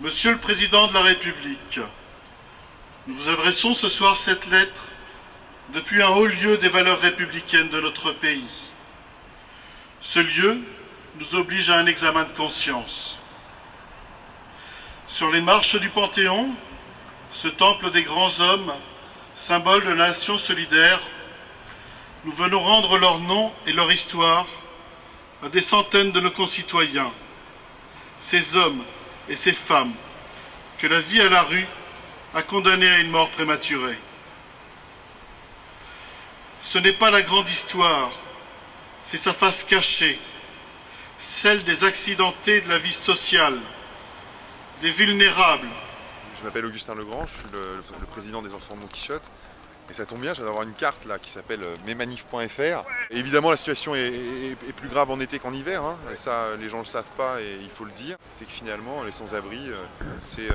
Monsieur le Président de la République, nous vous adressons ce soir cette lettre depuis un haut lieu des valeurs républicaines de notre pays. Ce lieu nous oblige à un examen de conscience. Sur les marches du Panthéon, ce temple des grands hommes, symbole de la nation solidaire, nous venons rendre leur nom et leur histoire à des centaines de nos concitoyens, ces hommes et ces femmes que la vie à la rue a condamnés à une mort prématurée. Ce n'est pas la grande histoire, c'est sa face cachée, celle des accidentés de la vie sociale, des vulnérables. Je m'appelle Augustin Legrand, je suis le président des enfants de Mon Quichotte. Et ça tombe bien, je viens d'avoir une carte là qui s'appelle mesmanifs.fr. Et évidemment, la situation est plus grave en été qu'en hiver. Et ça, les gens ne le savent pas et il faut le dire. C'est que finalement, les sans-abri, c'est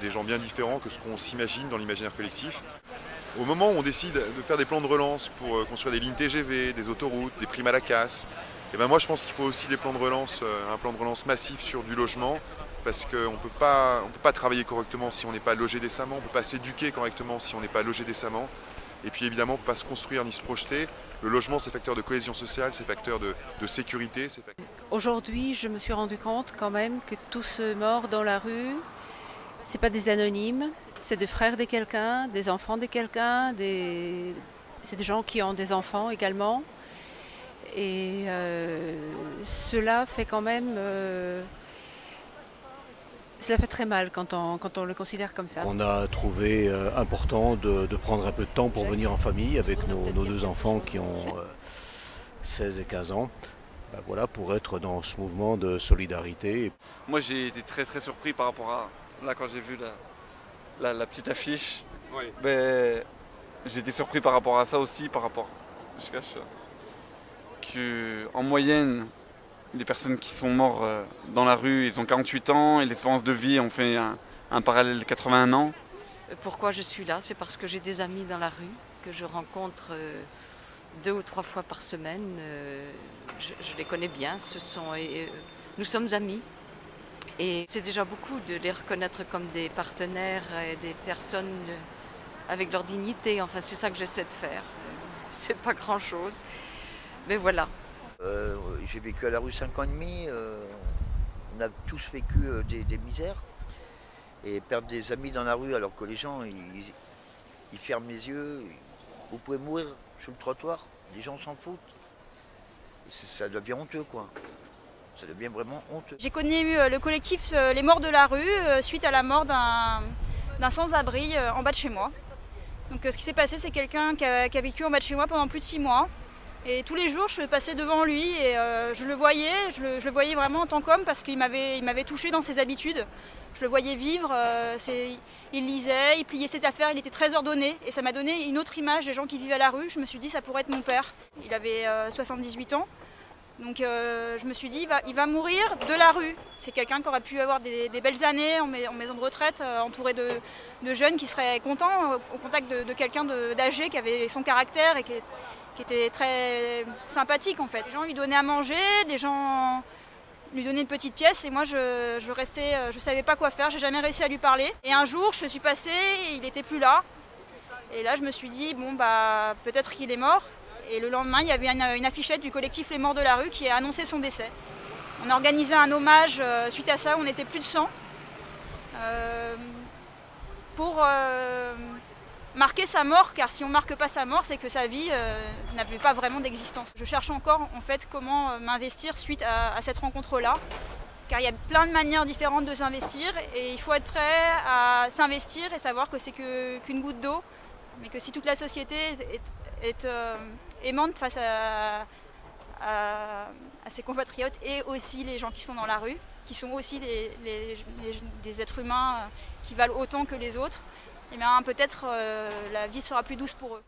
des gens bien différents que ce qu'on s'imagine dans l'imaginaire collectif. Au moment où on décide de faire des plans de relance pour construire des lignes TGV, des autoroutes, des primes à la casse, et ben moi je pense qu'il faut aussi des plans de relance, un plan de relance massif sur du logement. Parce qu'on ne peut pas travailler correctement si on n'est pas logé décemment, on ne peut pas s'éduquer correctement si on n'est pas logé décemment. Et puis évidemment, on ne peut pas se construire ni se projeter. Le logement, c'est facteur de cohésion sociale, c'est facteur de sécurité. Aujourd'hui, je me suis rendu compte quand même que tous ceux morts dans la rue, ce pas des anonymes, c'est des frères de quelqu'un, des enfants de quelqu'un, c'est des gens qui ont des enfants également. Et cela fait quand même... Cela fait très mal quand on le considère comme ça. On a trouvé important de prendre un peu de temps pour venir en famille avec nos deux enfants qui ont 16 et 15 ans. Ben voilà, pour être dans ce mouvement de solidarité. Moi j'ai été très très surpris par rapport à, là quand j'ai vu la petite affiche, oui. Ben, j'ai été surpris par rapport à ça aussi, par rapport, je cache, qu'en moyenne, les personnes qui sont mortes dans la rue, ils ont 48 ans et l'espérance de vie, on fait un parallèle de 81 ans. Pourquoi je suis là? C'est parce que j'ai des amis dans la rue que je rencontre 2 ou 3 fois par semaine. Je les connais bien, nous sommes amis. Et c'est déjà beaucoup de les reconnaître comme des partenaires et des personnes avec leur dignité. Enfin, c'est ça que j'essaie de faire. C'est pas grand-chose, mais voilà. J'ai vécu à la rue 5 ans et demi, on a tous vécu des misères. Et perdre des amis dans la rue alors que les gens ils ferment les yeux, vous pouvez mourir sur le trottoir, les gens s'en foutent. Ça devient honteux quoi, ça devient vraiment honteux. J'ai connu le collectif Les Morts de la rue suite à la mort d'un sans-abri en bas de chez moi. Donc ce qui s'est passé, c'est quelqu'un qui a vécu en bas de chez moi pendant plus de 6 mois. Et tous les jours, je passais devant lui et je le voyais vraiment en tant qu'homme parce qu'il m'avait touché dans ses habitudes. Je le voyais vivre, il lisait, il pliait ses affaires, il était très ordonné. Et ça m'a donné une autre image des gens qui vivent à la rue. Je me suis dit, ça pourrait être mon père. Il avait 78 ans. Donc je me suis dit, il va mourir de la rue. C'est quelqu'un qui aurait pu avoir des belles années en maison de retraite, entouré de jeunes qui seraient contents, au contact de quelqu'un d'âgé qui avait son caractère et qui était très sympathique en fait. Les gens lui donnaient à manger, les gens lui donnaient une petite pièce et moi je restais, je savais pas quoi faire, j'ai jamais réussi à lui parler. Et un jour je suis passée et il était plus là. Et là je me suis dit bon bah peut-être qu'il est mort. Et le lendemain il y avait une affichette du collectif Les Morts de la rue qui a annoncé son décès. On a organisé un hommage suite à ça, on était plus de 100 pour marquer sa mort, car si on ne marque pas sa mort, c'est que sa vie n'avait pas vraiment d'existence. Je cherche encore en fait comment m'investir suite à cette rencontre-là, car il y a plein de manières différentes de s'investir et il faut être prêt à s'investir et savoir que c'est qu'une goutte d'eau, mais que si toute la société est aimante face à ses compatriotes et aussi les gens qui sont dans la rue, qui sont aussi des êtres humains qui valent autant que les autres, et bien peut-être la vie sera plus douce pour eux.